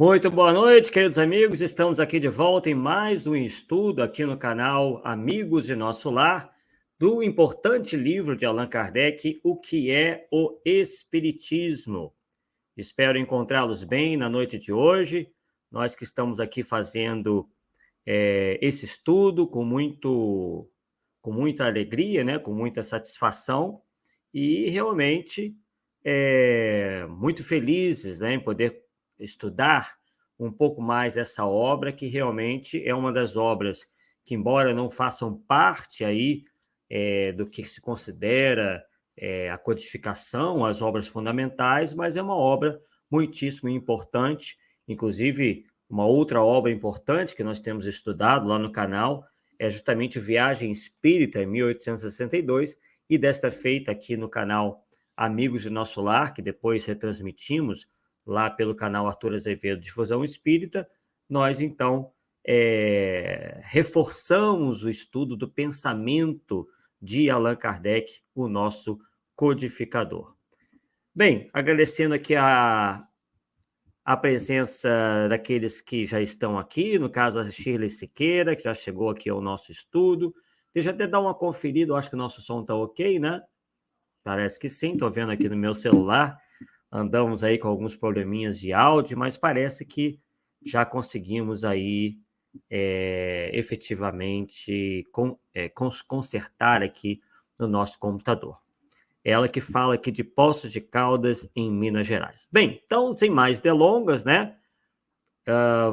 Muito boa noite, queridos amigos. Estamos aqui de volta em mais um estudo aqui no canal Amigos de Nosso Lar, do importante livro de Allan Kardec, O que é o Espiritismo. Espero encontrá-los bem na noite de hoje. Nós que estamos aqui fazendo esse estudo com muita alegria, né? Com muita satisfação e realmente muito felizes, né? Em poder estudar um pouco mais essa obra, que realmente é uma das obras que, embora não façam parte aí do que se considera a codificação, as obras fundamentais, mas é uma obra muitíssimo importante. Inclusive, uma outra obra importante que nós temos estudado lá no canal é justamente Viagem Espírita, em 1862, e desta feita aqui no canal Amigos de Nosso Lar, que depois retransmitimos lá pelo canal Arthur Azevedo Difusão Espírita, nós, então, reforçamos o estudo do pensamento de Allan Kardec, o nosso codificador. Bem, agradecendo aqui a presença daqueles que já estão aqui, no caso a Shirley Siqueira, que já chegou aqui ao nosso estudo. Deixa eu até dar uma conferida, eu acho que o nosso som está ok, né? Parece que sim, estou vendo aqui no meu celular. Andamos aí com alguns probleminhas de áudio, mas parece que já conseguimos aí efetivamente consertar aqui no nosso computador. Ela que fala aqui de Poços de Caldas, em Minas Gerais. Bem, então, sem mais delongas, né?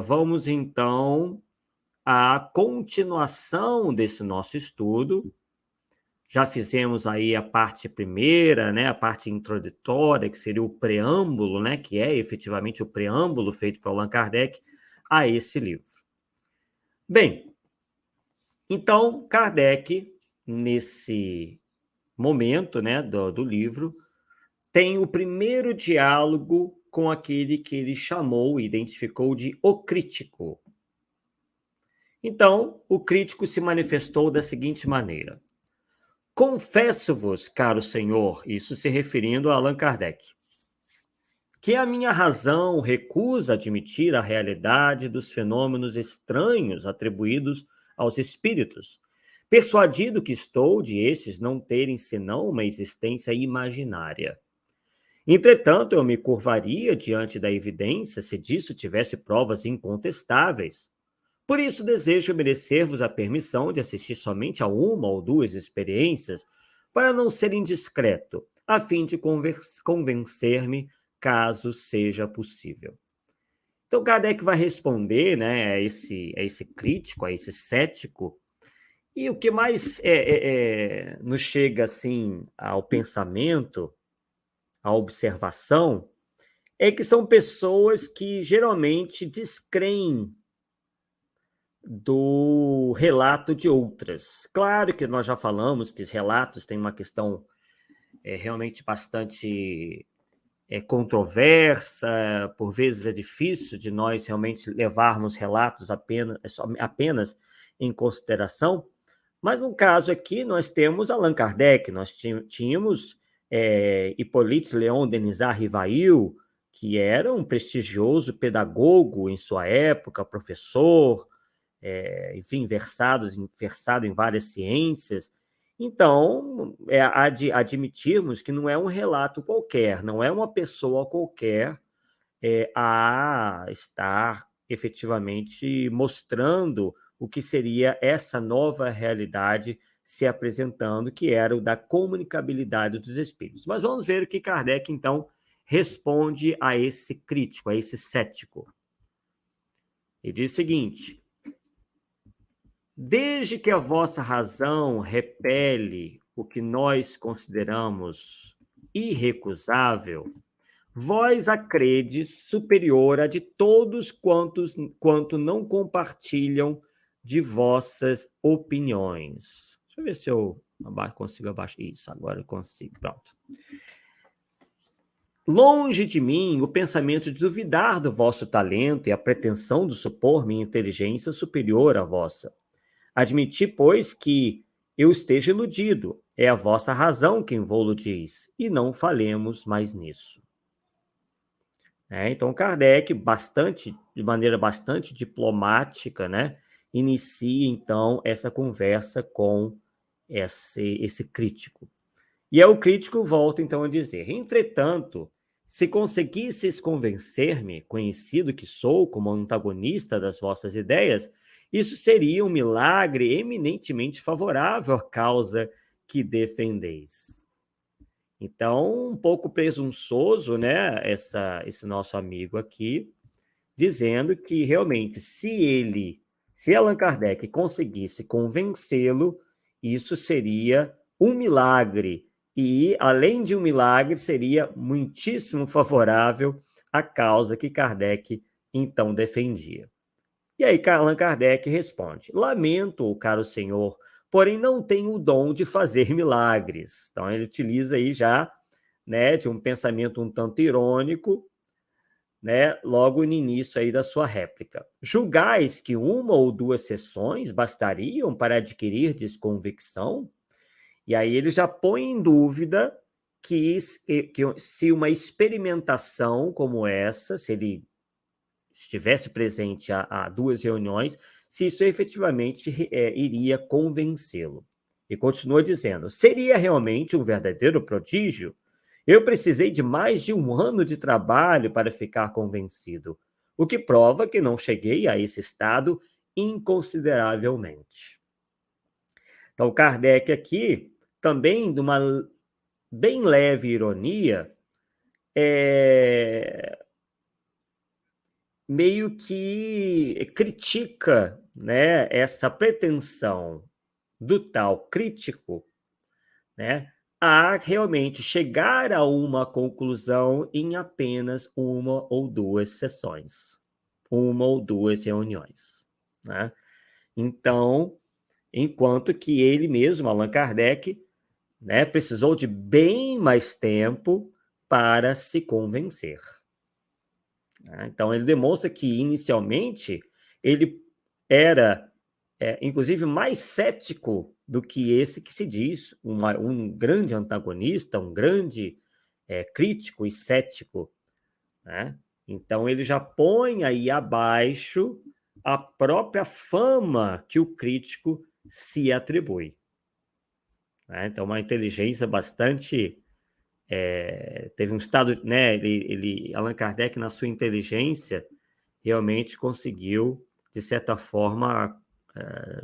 Vamos, então, à continuação desse nosso estudo. Já fizemos aí a parte primeira, né? A parte introdutória, que seria o preâmbulo, né? Que é efetivamente o preâmbulo feito por Allan Kardec a esse livro. Bem, então, Kardec, nesse momento, né, do livro, tem o primeiro diálogo com aquele que ele chamou e identificou de o crítico. Então, o crítico se manifestou da seguinte maneira: confesso-vos, caro senhor, isso se referindo a Allan Kardec, que a minha razão recusa admitir a realidade dos fenômenos estranhos atribuídos aos espíritos, persuadido que estou de estes não terem senão uma existência imaginária. Entretanto, eu me curvaria diante da evidência se disso tivesse provas incontestáveis. Por isso, desejo merecer-vos a permissão de assistir somente a uma ou duas experiências, para não ser indiscreto, a fim de convencer-me, caso seja possível. Então, Kardec vai responder, né, a esse crítico, a esse cético, e o que mais nos chega assim ao pensamento, à observação, é que são pessoas que geralmente descreem do relato de outras. Claro que nós já falamos que os relatos têm uma questão realmente bastante controversa, por vezes é difícil de nós realmente levarmos relatos apenas em consideração, mas no caso aqui nós temos Allan Kardec, nós tínhamos Hippolyte Léon Denisard Rivail, que era um prestigioso pedagogo em sua época, professor, enfim, versado em várias ciências. Então, admitirmos que não é um relato qualquer, não é uma pessoa qualquer a estar efetivamente mostrando o que seria essa nova realidade se apresentando, que era o da comunicabilidade dos espíritos. Mas vamos ver o que Kardec, então, responde a esse crítico, a esse cético. Ele diz o seguinte: desde que a vossa razão repele o que nós consideramos irrecusável, vós a credes superior a de todos quanto não compartilham de vossas opiniões. Deixa eu ver se eu consigo abaixar. Isso, agora eu consigo. Pronto. Longe de mim o pensamento de duvidar do vosso talento e a pretensão de supor minha inteligência superior à vossa. Admiti, pois, que eu esteja iludido. É a vossa razão quem vô-lo diz, e não falemos mais nisso. Então, Kardec, de maneira bastante diplomática, né, inicia, então, essa conversa com esse crítico. E aí o crítico volta, então, a dizer: entretanto, se conseguisseis convencer-me, conhecido que sou como antagonista das vossas ideias, isso seria um milagre eminentemente favorável à causa que defendeis. Então, um pouco presunçoso, né, esse nosso amigo aqui, dizendo que realmente, se Allan Kardec conseguisse convencê-lo, isso seria um milagre. E, além de um milagre, seria muitíssimo favorável à causa que Kardec então defendia. E aí Allan Kardec responde: lamento, caro senhor, porém não tenho o dom de fazer milagres. Então ele utiliza aí já, né, de um pensamento um tanto irônico, né, logo no início aí da sua réplica. Julgais que uma ou duas sessões bastariam para adquirir desconvicção? E aí ele já põe em dúvida que se uma experimentação como essa, se ele estivesse presente a duas reuniões, se isso efetivamente iria convencê-lo. E continua dizendo: seria realmente um verdadeiro prodígio? Eu precisei de mais de um ano de trabalho para ficar convencido, o que prova que não cheguei a esse estado inconsideravelmente. Então, Kardec aqui, também de uma bem leve ironia, meio que critica, né, essa pretensão do tal crítico, né, a realmente chegar a uma conclusão em apenas uma ou duas sessões, uma ou duas reuniões, né? Então, enquanto que ele mesmo, Allan Kardec, né, precisou de bem mais tempo para se convencer. Então, ele demonstra que, inicialmente, ele era, inclusive, mais cético do que esse que se diz um grande antagonista, um grande crítico e cético, né? Então, ele já põe aí abaixo a própria fama que o crítico se atribui, né? Então, uma inteligência bastante... teve um estado, né? Allan Kardec, na sua inteligência, realmente conseguiu, de certa forma,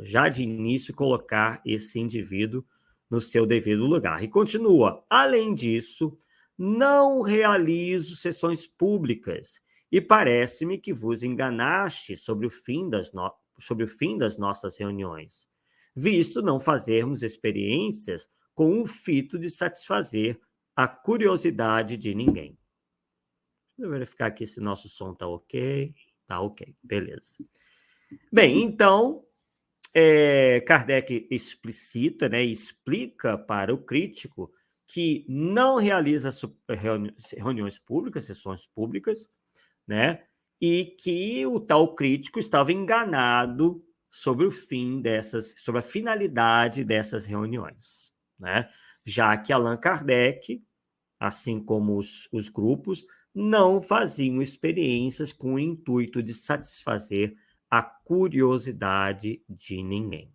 já de início, colocar esse indivíduo no seu devido lugar. E continua: além disso, não realizo sessões públicas e parece-me que vos enganaste sobre o fim das nossas reuniões, visto não fazermos experiências com o fito de satisfazer a curiosidade de ninguém. Deixa eu verificar aqui se nosso som está ok. Tá ok, beleza. Bem, então, Kardec explicita, né, explica para o crítico que não realiza reuniões públicas, sessões públicas, né, e que o tal crítico estava enganado sobre o fim sobre a finalidade dessas reuniões, né, já que Allan Kardec, assim como os grupos, não faziam experiências com o intuito de satisfazer a curiosidade de ninguém.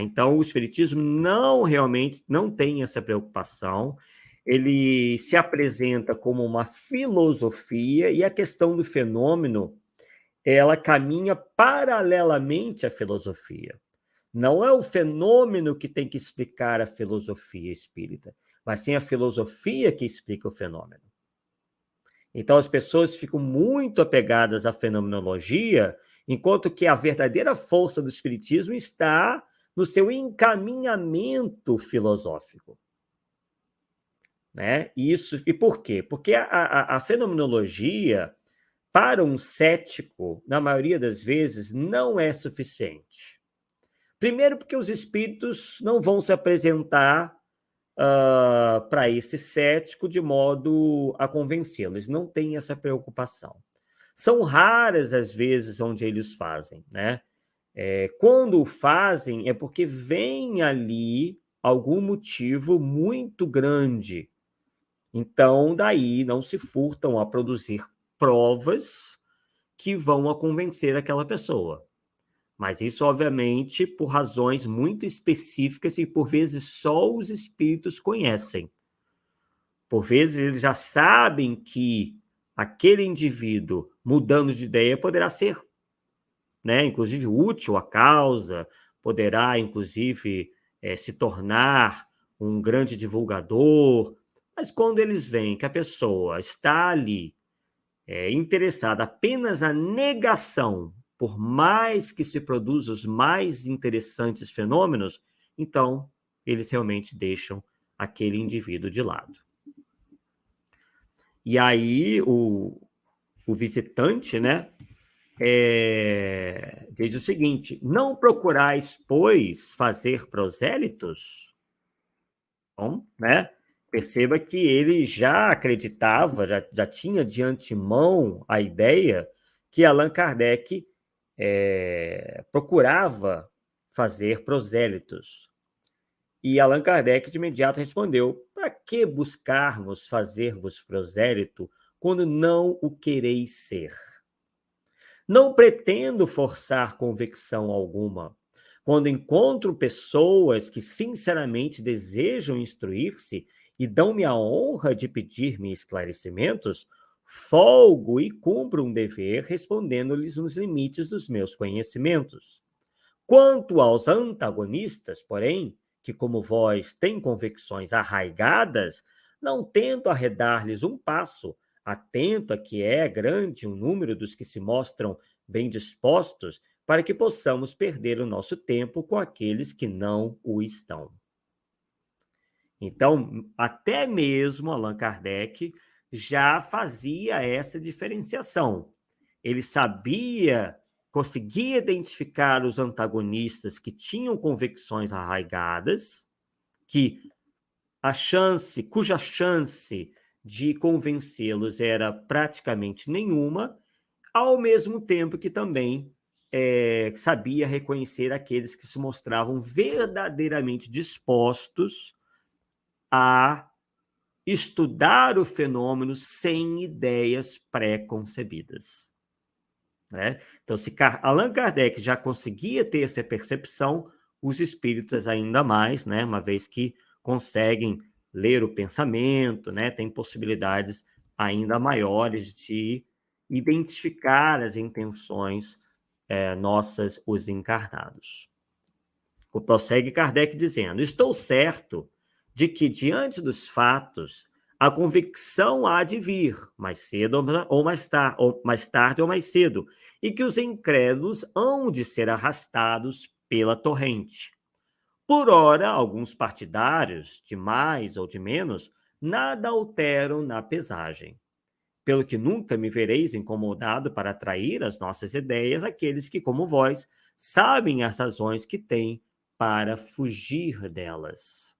Então, o Espiritismo realmente não tem essa preocupação. Ele se apresenta como uma filosofia e a questão do fenômeno, ela caminha paralelamente à filosofia. Não é o fenômeno que tem que explicar a filosofia espírita, mas sim a filosofia que explica o fenômeno. Então, as pessoas ficam muito apegadas à fenomenologia, enquanto que a verdadeira força do espiritismo está no seu encaminhamento filosófico, né? E por quê? Porque a fenomenologia, para um cético, na maioria das vezes, não é suficiente. Primeiro, porque os espíritos não vão se apresentar para esse cético de modo a convencê-lo. Eles não têm essa preocupação. São raras as vezes onde eles fazem, né? Quando o fazem é porque vem ali algum motivo muito grande Então, daí não se furtam a produzir provas que vão a convencer aquela pessoa. Mas isso, obviamente, por razões muito específicas e, por vezes, só os espíritos conhecem. Por vezes, eles já sabem que aquele indivíduo, mudando de ideia, poderá ser, né, inclusive, útil à causa, poderá, inclusive, se tornar um grande divulgador. Mas quando eles veem que a pessoa está ali interessada apenas na negação, por mais que se produzam os mais interessantes fenômenos, então eles realmente deixam aquele indivíduo de lado. E aí o visitante, né, diz o seguinte: não procurais, pois, fazer prosélitos? Bom, né? Perceba que ele já acreditava, já tinha de antemão a ideia que Allan Kardec procurava fazer prosélitos. E Allan Kardec de imediato respondeu: para que buscarmos fazer-vos prosélito quando não o quereis ser? Não pretendo forçar convicção alguma. Quando encontro pessoas que sinceramente desejam instruir-se e dão-me a honra de pedir-me esclarecimentos, folgo e cumpro um dever respondendo-lhes nos limites dos meus conhecimentos. Quanto aos antagonistas, porém, que como vós têm convicções arraigadas, não tento arredar-lhes um passo, atento a que é grande o número dos que se mostram bem dispostos para que possamos perder o nosso tempo com aqueles que não o estão. Então, até mesmo Allan Kardec já fazia essa diferenciação. Ele sabia, conseguia identificar os antagonistas que tinham convicções arraigadas, cuja chance de convencê-los era praticamente nenhuma, ao mesmo tempo que também sabia reconhecer aqueles que se mostravam verdadeiramente dispostos a estudar o fenômeno sem ideias pré-concebidas. Né? Então, se Allan Kardec já conseguia ter essa percepção, os espíritos ainda mais, né? Uma vez que conseguem ler o pensamento, né? Tem possibilidades ainda maiores de identificar as intenções nossas, os encarnados. Prossegue Kardec dizendo: estou certo de que, diante dos fatos, a convicção há de vir, mais cedo ou mais tarde ou mais cedo, e que os incrédulos hão de ser arrastados pela torrente. Por ora, alguns partidários, de mais ou de menos, nada alteram na pesagem. Pelo que nunca me vereis incomodado para atrair as nossas ideias aqueles que, como vós, sabem as razões que têm para fugir delas.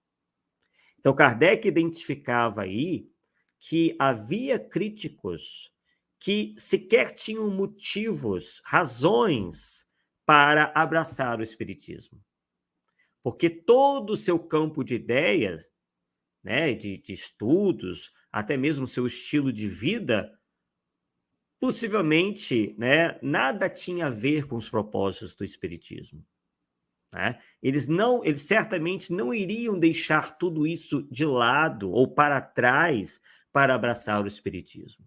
Então, Kardec identificava aí que havia críticos que sequer tinham motivos, razões para abraçar o Espiritismo. Porque todo o seu campo de ideias, né, de estudos, até mesmo seu estilo de vida, possivelmente, né, nada tinha a ver com os propósitos do Espiritismo. Né? Eles certamente não iriam deixar tudo isso de lado ou para trás para abraçar o Espiritismo.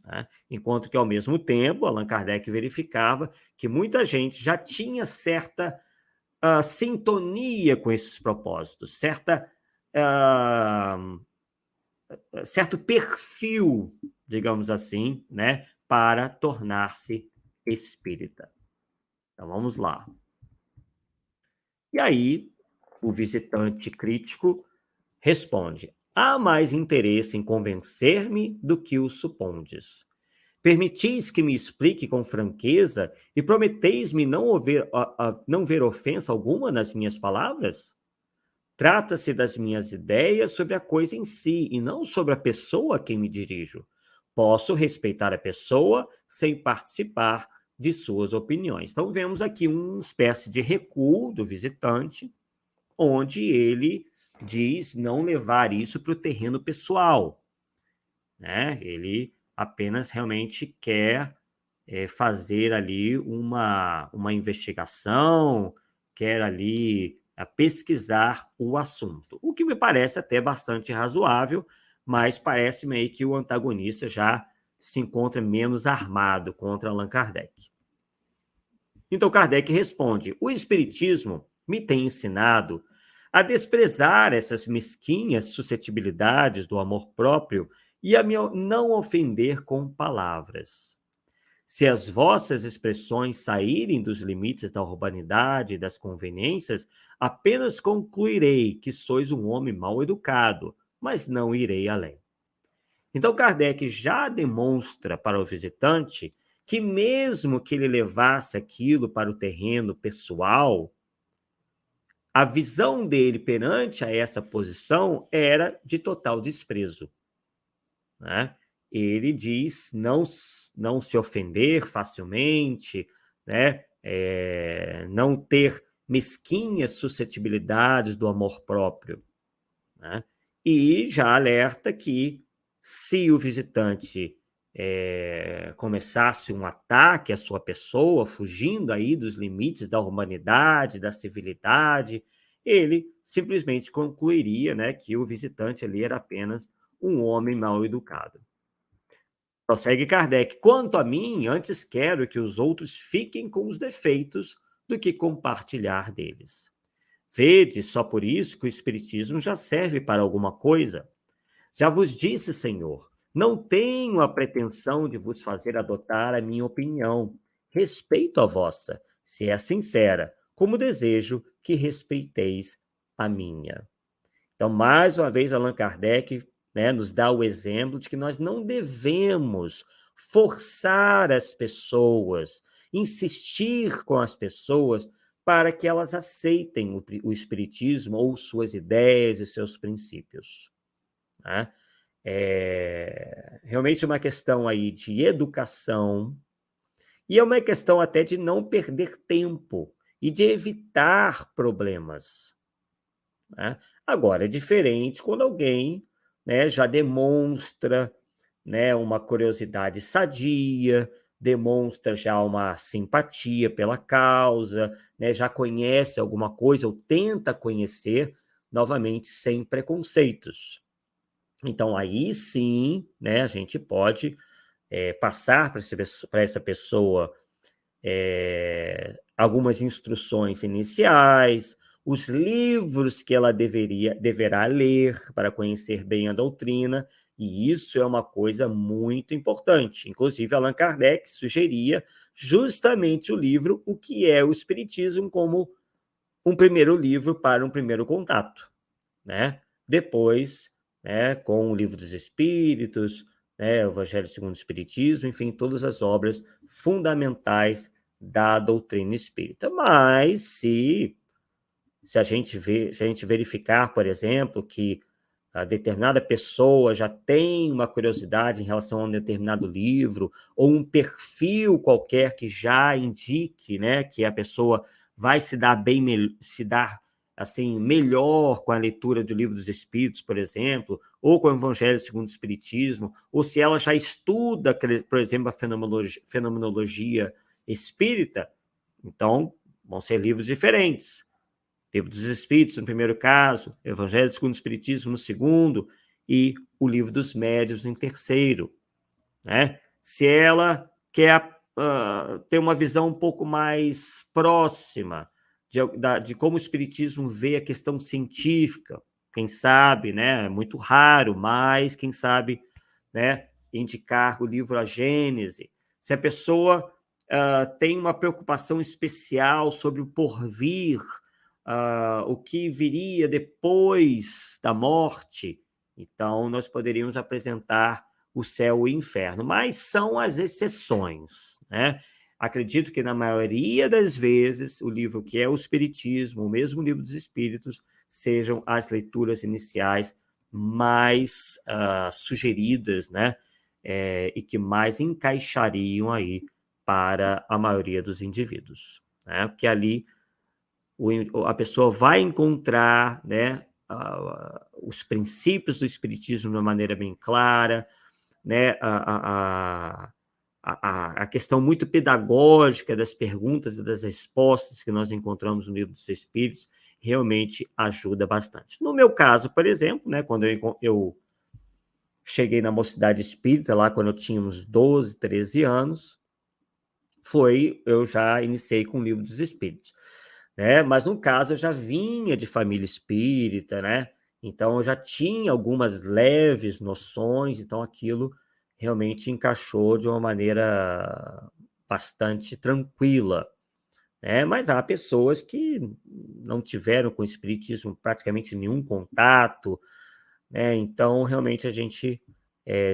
Né? Enquanto que, ao mesmo tempo, Allan Kardec verificava que muita gente já tinha certa sintonia com esses propósitos, certo perfil, digamos assim, né, para tornar-se espírita. Então, vamos lá. E aí, o visitante crítico responde: há mais interesse em convencer-me do que o supondes. Permitis que me explique com franqueza e prometeis-me não ver ofensa alguma nas minhas palavras? Trata-se das minhas ideias sobre a coisa em si e não sobre a pessoa a quem me dirijo. Posso respeitar a pessoa sem participar de suas opiniões. Então, vemos aqui uma espécie de recuo do visitante, onde ele diz não levar isso para o terreno pessoal, né? Ele apenas realmente quer fazer ali uma investigação, quer ali pesquisar o assunto, o que me parece até bastante razoável, mas parece-me aí que o antagonista já se encontra menos armado contra Allan Kardec. Então Kardec responde: o Espiritismo me tem ensinado a desprezar essas mesquinhas suscetibilidades do amor próprio e a me não ofender com palavras. Se as vossas expressões saírem dos limites da urbanidade e das conveniências, apenas concluirei que sois um homem mal educado, mas não irei além. Então, Kardec já demonstra para o visitante que, mesmo que ele levasse aquilo para o terreno pessoal, a visão dele perante a essa posição era de total desprezo, né? Ele diz não se ofender facilmente, né? Não ter mesquinhas suscetibilidades do amor próprio, né? E já alerta que, se o visitante começasse um ataque à sua pessoa, fugindo aí dos limites da humanidade, da civilidade, ele simplesmente concluiria, né, que o visitante ali era apenas um homem mal educado. Prossegue Kardec: quanto a mim, antes quero que os outros fiquem com os defeitos do que compartilhar deles. Vede, só por isso que o Espiritismo já serve para alguma coisa. Já vos disse, Senhor, não tenho a pretensão de vos fazer adotar a minha opinião. Respeito a vossa, se é sincera, como desejo que respeiteis a minha. Então, mais uma vez, Allan Kardec, né, nos dá o exemplo de que nós não devemos forçar as pessoas, insistir com as pessoas para que elas aceitem o Espiritismo ou suas ideias e seus princípios, né? Realmente uma questão aí de educação e é uma questão até de não perder tempo e de evitar problemas, né? Agora, é diferente quando alguém, né, já demonstra, né, uma curiosidade sadia, demonstra já uma simpatia pela causa, né, já conhece alguma coisa ou tenta conhecer, novamente, sem preconceitos. Então, aí sim, né, a gente pode passar para essa pessoa algumas instruções iniciais, os livros que ela deverá ler para conhecer bem a doutrina, e isso é uma coisa muito importante. Inclusive, Allan Kardec sugeria justamente o livro O que é o Espiritismo como um primeiro livro para um primeiro contato, né? Depois, né, com o Livro dos Espíritos, né, o Evangelho segundo o Espiritismo, enfim, todas as obras fundamentais da doutrina espírita. Mas se a gente verificar, por exemplo, que a determinada pessoa já tem uma curiosidade em relação a um determinado livro, ou um perfil qualquer que já indique, né, que a pessoa vai se dar assim, melhor com a leitura do Livro dos Espíritos, por exemplo, ou com o Evangelho segundo o Espiritismo, ou se ela já estuda, por exemplo, a fenomenologia espírita, então vão ser livros diferentes. Livro dos Espíritos, no primeiro caso, Evangelho segundo o Espiritismo, no segundo, e o Livro dos Médiuns, em terceiro, né? Se ela quer ter uma visão um pouco mais próxima de como o Espiritismo vê a questão científica, quem sabe, né? É muito raro, mas quem sabe, né? Indicar o livro A Gênese. Se a pessoa tem uma preocupação especial sobre o porvir, o que viria depois da morte, então nós poderíamos apresentar o céu e o inferno, mas são as exceções, né? Acredito que na maioria das vezes o livro que é o Espiritismo, o mesmo Livro dos Espíritos, sejam as leituras iniciais mais sugeridas, né? E que mais encaixariam aí para a maioria dos indivíduos, né? Porque ali a pessoa vai encontrar, né, os princípios do Espiritismo de uma maneira bem clara, né? A questão muito pedagógica das perguntas e das respostas que nós encontramos no Livro dos Espíritos realmente ajuda bastante. No meu caso, por exemplo, né, quando eu cheguei na Mocidade Espírita, lá quando eu tinha uns 12, 13 anos, eu já iniciei com o Livro dos Espíritos, né? Mas no caso eu já vinha de família espírita, né? Então eu já tinha algumas leves noções, então aquilo realmente encaixou de uma maneira bastante tranquila, né? Mas há pessoas que não tiveram com o espiritismo praticamente nenhum contato, né? Então realmente a gente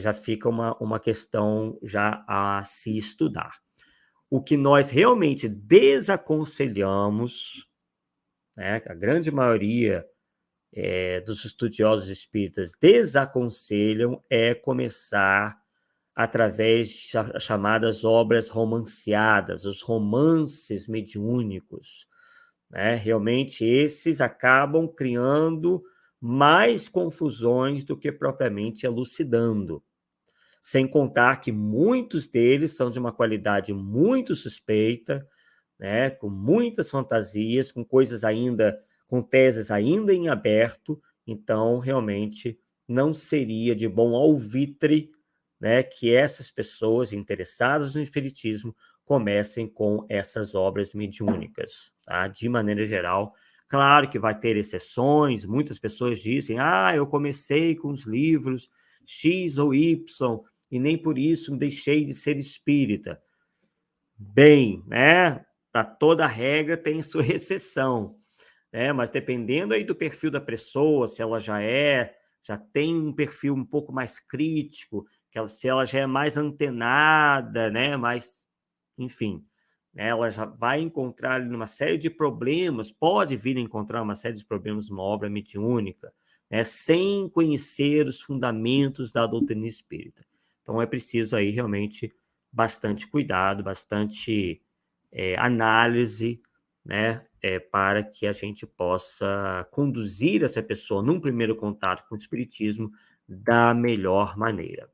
já fica uma questão já a se estudar. O que nós realmente desaconselhamos, né, a grande maioria dos estudiosos espíritas desaconselham começar através de chamadas obras romanceadas, os romances mediúnicos, né? Realmente esses acabam criando mais confusões do que propriamente elucidando. Sem contar que muitos deles são de uma qualidade muito suspeita, né, com muitas fantasias, com coisas ainda, com teses ainda em aberto, então realmente não seria de bom alvitre, né, que essas pessoas interessadas no espiritismo comecem com essas obras mediúnicas, tá? De maneira geral, claro que vai ter exceções, muitas pessoas dizem, eu comecei com os livros X ou Y, e nem por isso deixei de ser espírita. Bem, né? Para toda regra tem sua exceção, né? Mas dependendo aí do perfil da pessoa, se ela já tem um perfil um pouco mais crítico, se ela já é mais antenada, né? Mais, enfim, né? Ela já vai encontrar ali uma série de problemas, pode vir a encontrar uma série de problemas numa obra mediúnica, né? Sem conhecer os fundamentos da doutrina espírita. Então é preciso aí realmente bastante cuidado, bastante análise, né, para que a gente possa conduzir essa pessoa num primeiro contato com o espiritismo da melhor maneira.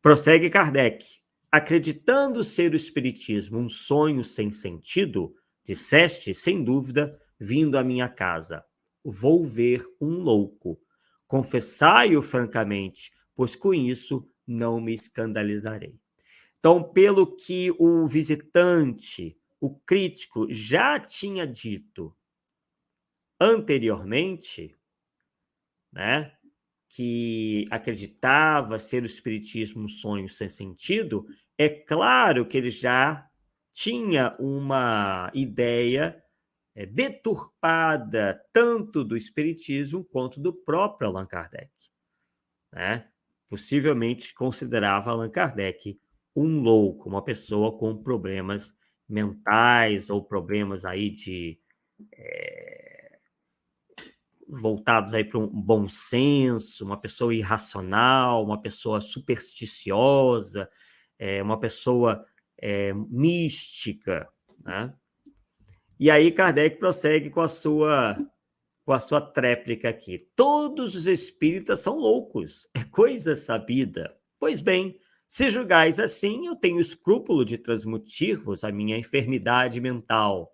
Prossegue Kardec. Acreditando ser o espiritismo um sonho sem sentido, disseste, sem dúvida, vindo à minha casa: vou ver um louco. Confessai-o francamente, pois com isso não me escandalizarei. Então, pelo que o visitante, o crítico, já tinha dito anteriormente, né, que acreditava ser o espiritismo um sonho sem sentido, é claro que ele já tinha uma ideia deturpada tanto do espiritismo quanto do próprio Allan Kardec, né? Possivelmente considerava Allan Kardec um louco, uma pessoa com problemas mentais ou problemas aí voltados aí para um bom senso, uma pessoa irracional, uma pessoa supersticiosa, uma pessoa mística, né? E aí Kardec prossegue com a sua tréplica aqui. Todos os espíritas são loucos, é coisa sabida. Pois bem, se julgais assim, eu tenho escrúpulo de transmitir-vos a minha enfermidade mental.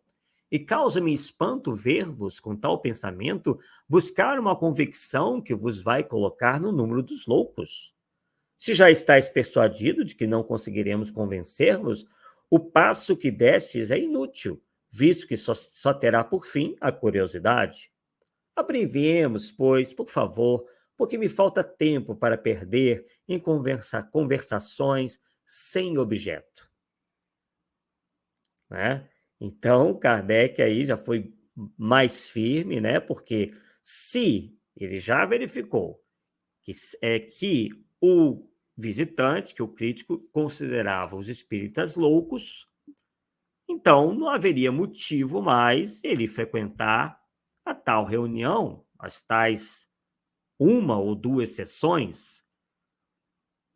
E causa-me espanto ver-vos com tal pensamento buscar uma convicção que vos vai colocar no número dos loucos. Se já estáis persuadido de que não conseguiremos convencer-vos, o passo que destes é inútil, visto que só terá por fim a curiosidade. Abreviemos, pois, por favor, porque me falta tempo para perder em conversações sem objeto. Né? Então, Kardec aí já foi mais firme, né? Porque se ele já verificou que o visitante, que o crítico, considerava os espíritas loucos, então não haveria motivo mais ele frequentar a tal reunião, as tais uma ou duas sessões,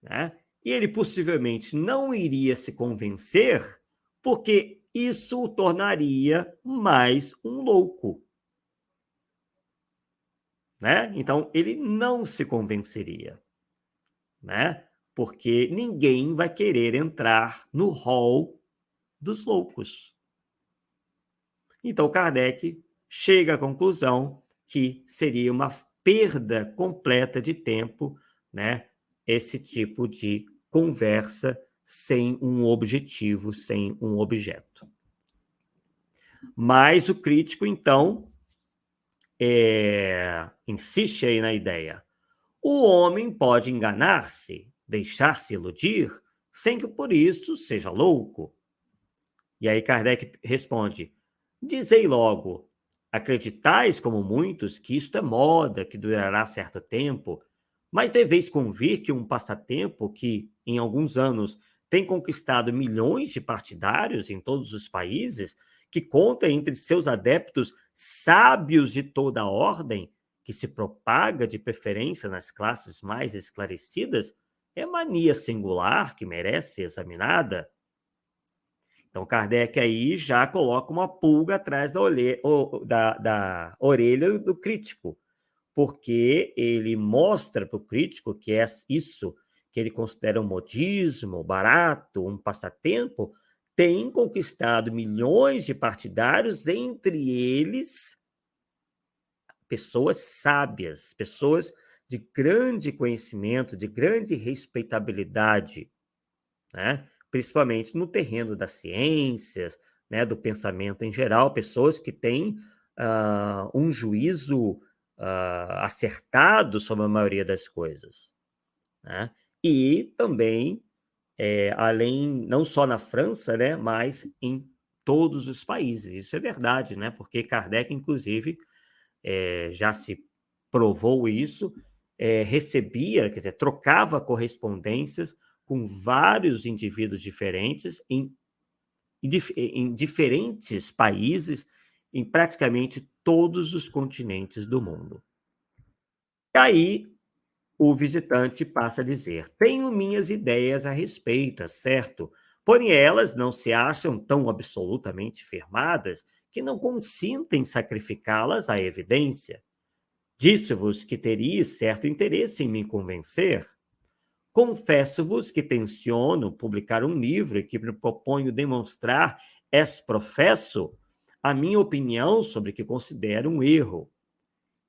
né? E ele possivelmente não iria se convencer, porque isso o tornaria mais um louco. né? Então, ele não se convenceria, né? Porque ninguém vai querer entrar no hall dos loucos. Então, Kardec chega à conclusão que seria uma perda completa de tempo, né? Esse tipo de conversa sem um objetivo, sem um objeto. Mas o crítico, então, insiste aí na ideia. O homem pode enganar-se, deixar-se iludir, sem que por isso seja louco. E aí Kardec responde: dizei logo, acreditais como muitos que isto é moda, que durará certo tempo, mas deveis convir que um passatempo que, em alguns anos, tem conquistado milhões de partidários em todos os países, que conta entre seus adeptos sábios de toda a ordem, que se propaga de preferência nas classes mais esclarecidas, é mania singular que merece ser examinada. Então, Kardec aí já coloca uma pulga atrás da orelha do crítico, porque ele mostra para o crítico que é isso que ele considera um modismo, barato, um passatempo, tem conquistado milhões de partidários, entre eles pessoas sábias, pessoas de grande conhecimento, de grande respeitabilidade, né? Principalmente no terreno das ciências, né? Do pensamento em geral, pessoas que têm um juízo acertado sobre a maioria das coisas, né? E também, além, não só na França, né? Mas em todos os países. Isso é verdade, né? Porque Kardec, inclusive, já se provou isso, recebia, quer dizer, trocava correspondências com vários indivíduos diferentes em diferentes países, em praticamente todos os continentes do mundo. E aí o visitante passa a dizer: tenho minhas ideias a respeito, é certo, porém elas não se acham tão absolutamente firmadas que não consintem sacrificá-las à evidência. Disse-vos que teria certo interesse em me convencer. Confesso-vos que tenciono publicar um livro em que me proponho demonstrar ex professo a minha opinião sobre o que considero um erro.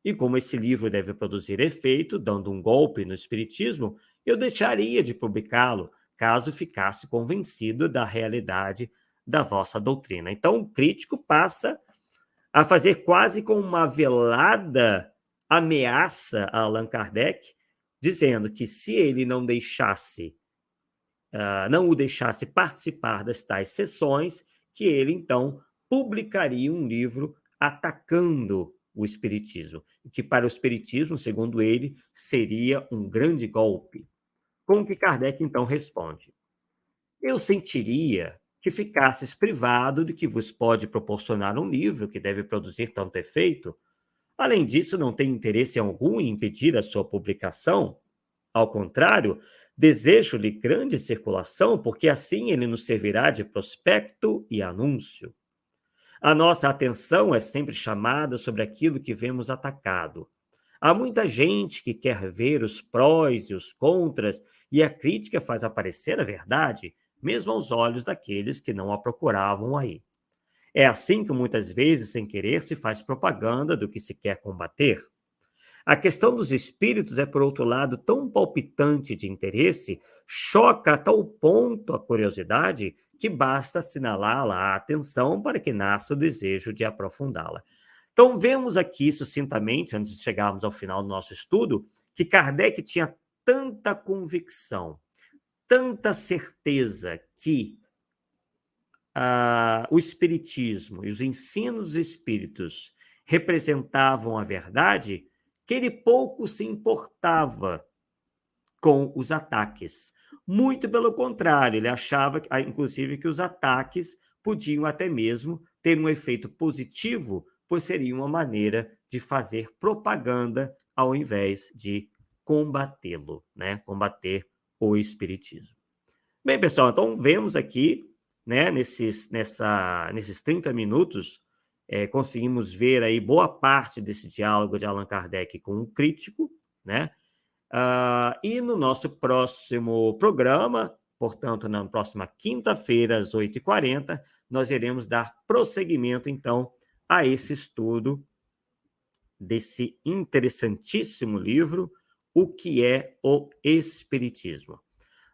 E como esse livro deve produzir efeito, dando um golpe no espiritismo, eu deixaria de publicá-lo, caso ficasse convencido da realidade da vossa doutrina. Então, o crítico passa a fazer quase com uma velada ameaça a Allan Kardec, dizendo que se ele não o deixasse participar das tais sessões, que ele então publicaria um livro atacando o espiritismo, que para o espiritismo, segundo ele, seria um grande golpe. Com que Kardec então responde: eu sentiria que ficasses privado de que vos pode proporcionar um livro que deve produzir tanto efeito. Além disso, não tem interesse algum em impedir a sua publicação. Ao contrário, desejo-lhe grande circulação, porque assim ele nos servirá de prospecto e anúncio. A nossa atenção é sempre chamada sobre aquilo que vemos atacado. Há muita gente que quer ver os prós e os contras, e a crítica faz aparecer a verdade, mesmo aos olhos daqueles que não a procuravam aí. É assim que muitas vezes, sem querer, se faz propaganda do que se quer combater. A questão dos espíritos é, por outro lado, tão palpitante de interesse, choca a tal ponto a curiosidade, que basta assinalá-la à atenção para que nasça o desejo de aprofundá-la. Então, vemos aqui sucintamente, antes de chegarmos ao final do nosso estudo, que Kardec tinha tanta convicção, tanta certeza que o espiritismo e os ensinos dos espíritos representavam a verdade, que ele pouco se importava com os ataques. Muito pelo contrário, ele achava, inclusive, que os ataques podiam até mesmo ter um efeito positivo, pois seria uma maneira de fazer propaganda ao invés de combatê-lo, né? Combater o espiritismo. Bem, pessoal, então vemos aqui, né, nesses 30 minutos, conseguimos ver aí boa parte desse diálogo de Allan Kardec com um crítico, né? E no nosso próximo programa, portanto, na próxima quinta-feira, às 8h40, nós iremos dar prosseguimento, então, a esse estudo desse interessantíssimo livro, O que é o Espiritismo.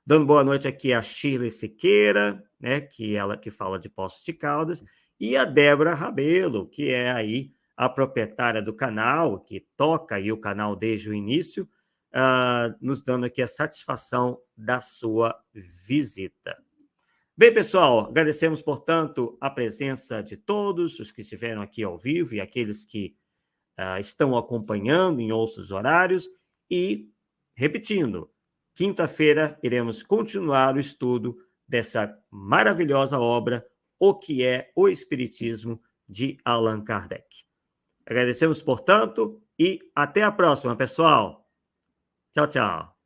Dando boa noite aqui a Shirley Siqueira, né, que fala de Poços de Caldas, e a Débora Rabelo, que é aí a proprietária do canal, que toca aí o canal desde o início, nos dando aqui a satisfação da sua visita. Bem, pessoal, agradecemos, portanto, a presença de todos os que estiveram aqui ao vivo e aqueles que estão acompanhando em outros horários. E, repetindo, quinta-feira iremos continuar o estudo dessa maravilhosa obra, O que é o Espiritismo, de Allan Kardec. Agradecemos, portanto, e até a próxima, pessoal. Tchau, tchau.